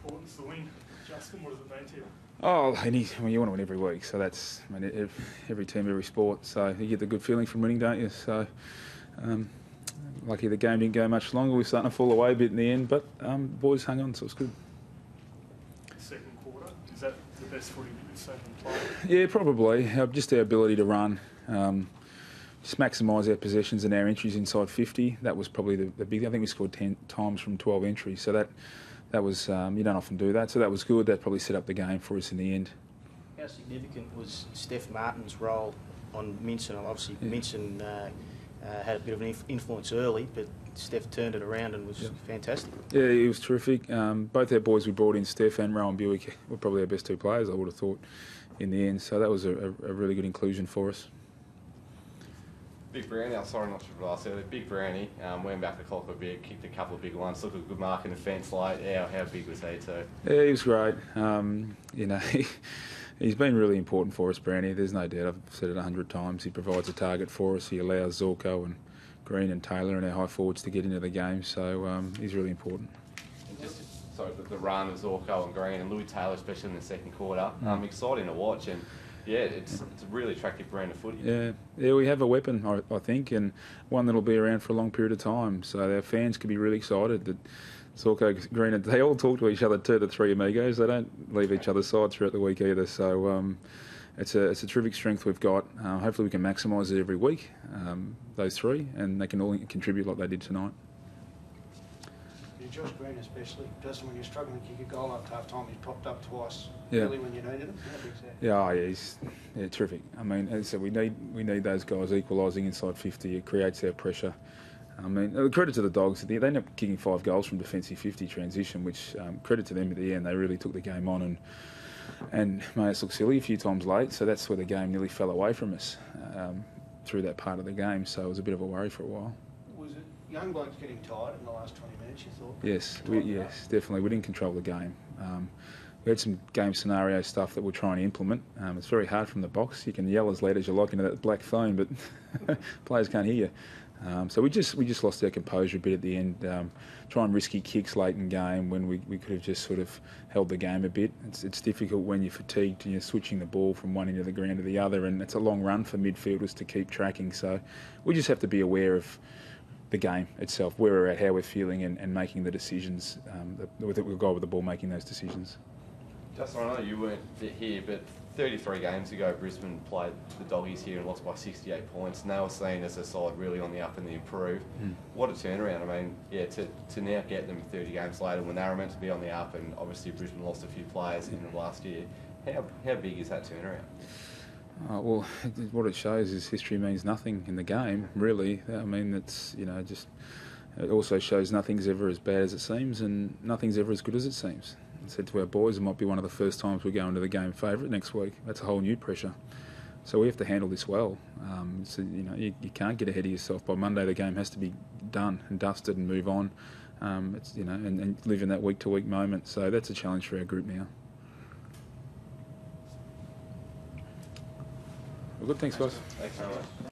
importance the win, Justin? What does it mean to you? Oh, you want to win every week, so that's every team, every sport. So you get the good feeling from winning, don't you? So lucky the game didn't go much longer. We were starting to fall away a bit in the end, but boys hung on, so it was good. Second quarter, is that the best footy that you've seen them play? Yeah, probably. Just our ability to run, just maximise our possessions and our entries inside 50. That was probably the big. I think we scored 10 times from 12 entries, so that was you don't often do that. So that was good. That probably set up the game for us in the end. How significant was Steph Martin's role on Minson? Obviously, yeah. Minson had a bit of an influence early, but Steph turned it around and was fantastic. Yeah, he was terrific. Both our boys we brought in, Steph and Rowan Buick, were probably our best two players, I would have thought, in the end. So that was a really good inclusion for us. Big Brownie, I'm sorry not to last earlier. Big Brownie, went back to clock a bit, kicked a couple of big ones, looked a good mark in the fence late. How big was he too? Yeah, he was great. He's been really important for us, Brownie. There's no doubt. I've said it 100 times. He provides a target for us. He allows Zorko and Green and Taylor and our high forwards to get into the game. So he's really important. And just the run of Zorko and Green and Louis Taylor, especially in the second quarter, exciting to watch. And yeah, it's a really attractive brand of footy. Yeah, we have a weapon, I think, and one that'll be around for a long period of time. So our fans could be really excited that Zorko, Green, and they all talk to each other too, the three amigos. They don't leave each other's side throughout the week either. So it's a terrific strength we've got. Hopefully we can maximise it every week, those three, and they can all contribute like they did tonight. Josh Green especially, Justin, when you're struggling to kick a goal up to half time, he's popped up twice yeah. Really when you needed him. How big's that? Yeah, he's terrific. I mean, as I said, we need those guys equalising inside 50. It creates our pressure. I mean, credit to the Dogs. They ended up kicking 5 goals from defensive 50 transition, which credit to them at the end. They really took the game on and made us look silly a few times late. So that's where the game nearly fell away from us through that part of the game. So it was a bit of a worry for a while. Was it young blokes getting tired in the last 20 minutes, you thought? Yes, definitely. We didn't control the game. We had some game scenario stuff that we're trying to implement. It's very hard from the box. You can yell as loud as you like into that black phone, but players can't hear you. So we just lost our composure a bit at the end, trying risky kicks late in game when we could have just sort of held the game a bit. It's difficult when you're fatigued and you're switching the ball from one end of the ground to the other, and it's a long run for midfielders to keep tracking. So we just have to be aware of the game itself, where we're at, how we're feeling, and making the decisions. We'll go with the ball, making those decisions. Justin, I know you weren't here, but 33 games ago, Brisbane played the Doggies here and lost by 68 points. And they were seen as a side really on the up and the improve. What a turnaround. I mean, yeah, to now get them 30 games later when they were meant to be on the up, and obviously Brisbane lost a few players in the last year. How big is that turnaround? Well, what it shows is history means nothing in the game, really. I mean, it's, just it also shows nothing's ever as bad as it seems, and nothing's ever as good as it seems. I said to our boys, it might be one of the first times we go into the game favourite next week. That's a whole new pressure. So we have to handle this well. So, you can't get ahead of yourself. By Monday, the game has to be done and dusted and move on. And live in that week-to-week moment. So that's a challenge for our group now. Well, good, thanks guys. Thanks very much.